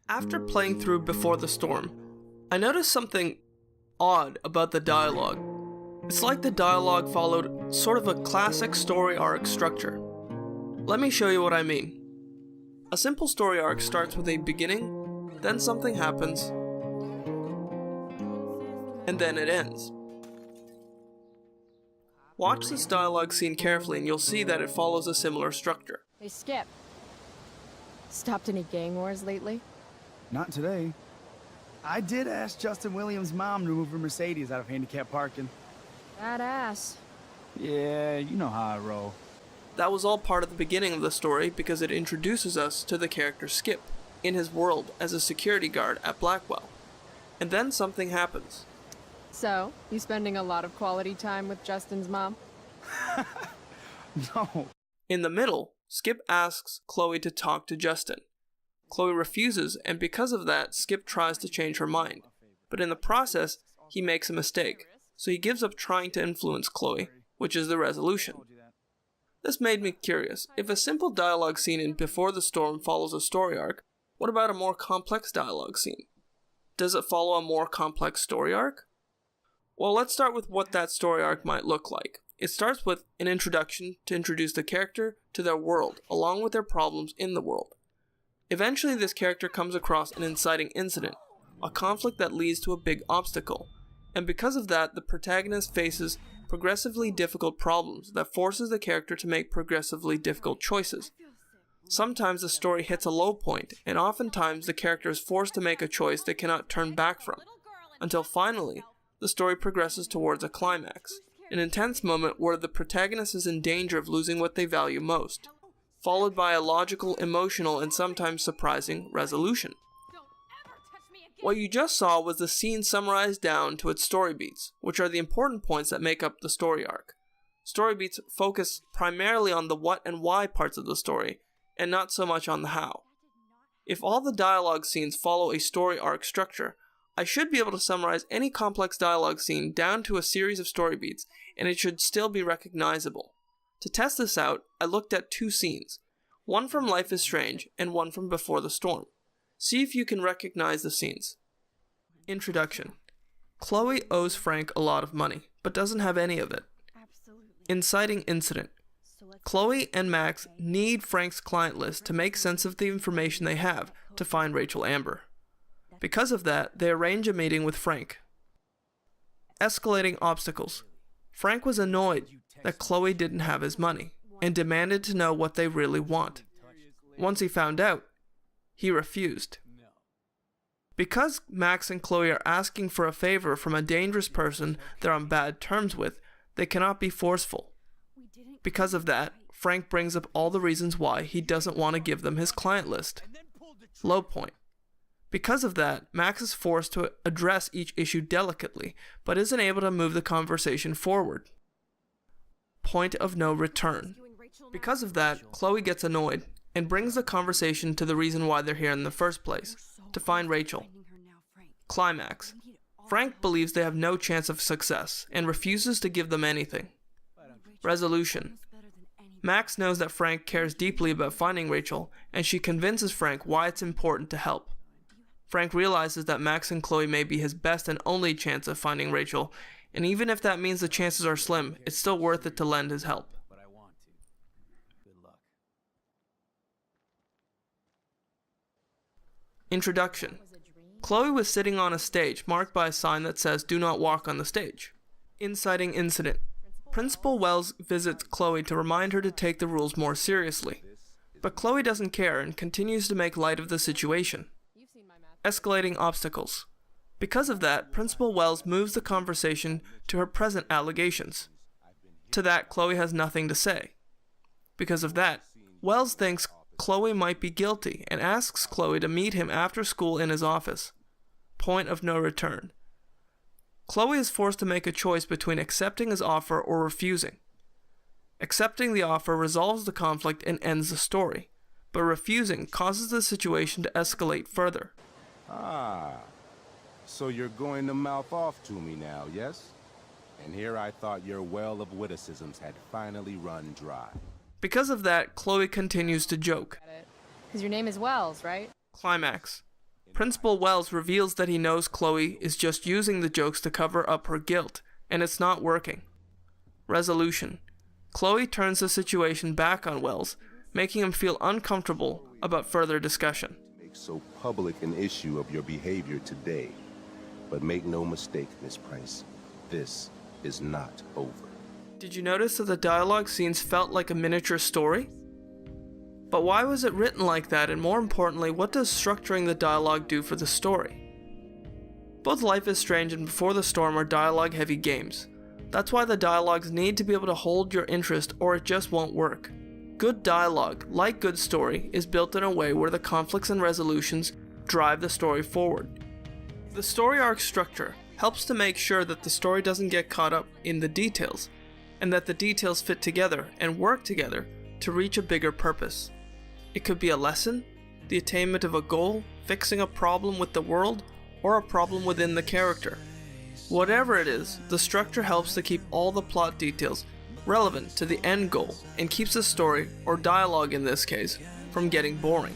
After playing through Before the Storm, I noticed something odd about the dialogue. It's like the dialogue followed sort of a classic story arc structure. Let me show you what I mean. A simple story arc starts with a beginning, then something happens, and then it ends. Watch this dialogue scene carefully and you'll see that it follows a similar structure. Hey, Skip. Stopped any gang wars lately? Not today. I did ask Justin Williams' mom to move her Mercedes out of handicap parking. Badass. Yeah, you know how I roll. That was all part of the beginning of the story because it introduces us to the character Skip in his world as a security guard at Blackwell. And then something happens. So, you spending a lot of quality time with Justin's mom? No. In the middle, Skip asks Chloe to talk to Justin. Chloe refuses, and because of that, Skip tries to change her mind. But in the process, he makes a mistake, so he gives up trying to influence Chloe, which is the resolution. This made me curious. If a simple dialogue scene in Before the Storm follows a story arc, what about a more complex dialogue scene? Does it follow a more complex story arc? Well, let's start with what that story arc might look like. It starts with an introduction to introduce the character to their world, along with their problems in the world. Eventually, this character comes across an inciting incident, a conflict that leads to a big obstacle, and because of that, the protagonist faces progressively difficult problems that forces the character to make progressively difficult choices. Sometimes the story hits a low point, and oftentimes the character is forced to make a choice they cannot turn back from, until finally, the story progresses towards a climax, an intense moment where the protagonist is in danger of losing what they value most, followed by a logical, emotional, and sometimes surprising resolution. What you just saw was the scene summarized down to its story beats, which are the important points that make up the story arc. Story beats focus primarily on the what and why parts of the story, and not so much on the how. If all the dialogue scenes follow a story arc structure, I should be able to summarize any complex dialogue scene down to a series of story beats, and it should still be recognizable. To test this out, I looked at two scenes, one from Life is Strange and one from Before the Storm. See if you can recognize the scenes. Introduction. Chloe owes Frank a lot of money, but doesn't have any of it. Inciting incident. Chloe and Max need Frank's client list to make sense of the information they have to find Rachel Amber. Because of that, they arrange a meeting with Frank. Escalating obstacles. Frank was annoyed that Chloe didn't have his money, and demanded to know what they really want. Once he found out, he refused. Because Max and Chloe are asking for a favor from a dangerous person they're on bad terms with, they cannot be forceful. Because of that, Frank brings up all the reasons why he doesn't want to give them his client list. Low point. Because of that, Max is forced to address each issue delicately, but isn't able to move the conversation forward. Point of no return. Because of that, Chloe gets annoyed and brings the conversation to the reason why they're here in the first place, to find Rachel. Climax. Frank believes they have no chance of success and refuses to give them anything. Resolution. Max knows that Frank cares deeply about finding Rachel, and she convinces Frank why it's important to help. Frank realizes that Max and Chloe may be his best and only chance of finding Rachel, and even if that means the chances are slim, it's still worth it to lend his help. Introduction. Chloe was sitting on a stage marked by a sign that says, "Do not walk on the stage." Inciting incident. Principal Wells visits Chloe to remind her to take the rules more seriously. But Chloe doesn't care and continues to make light of the situation. Escalating obstacles. Because of that, Principal Wells moves the conversation to her present allegations. To that, Chloe has nothing to say. Because of that, Wells thinks Chloe might be guilty and asks Chloe to meet him after school in his office. Point of no return. Chloe is forced to make a choice between accepting his offer or refusing. Accepting the offer resolves the conflict and ends the story, but refusing causes the situation to escalate further. Ah, so you're going to mouth off to me now, yes? And here I thought your well of witticisms had finally run dry. Because of that, Chloe continues to joke. Because your name is Wells, right? Climax. Principal Wells reveals that he knows Chloe is just using the jokes to cover up her guilt, and it's not working. Resolution. Chloe turns the situation back on Wells, making him feel uncomfortable about further discussion. Make so public an issue of your behavior today. But make no mistake, Miss Price, this is not over. Did you notice that the dialogue scenes felt like a miniature story? But why was it written like that, and more importantly, what does structuring the dialogue do for the story? Both Life is Strange and Before the Storm are dialogue-heavy games. That's why the dialogues need to be able to hold your interest or it just won't work. Good dialogue, like good story, is built in a way where the conflicts and resolutions drive the story forward. The story arc structure helps to make sure that the story doesn't get caught up in the details, and that the details fit together and work together to reach a bigger purpose. It could be a lesson, the attainment of a goal, fixing a problem with the world, or a problem within the character. Whatever it is, the structure helps to keep all the plot details relevant to the end goal and keeps the story, or dialogue in this case, from getting boring.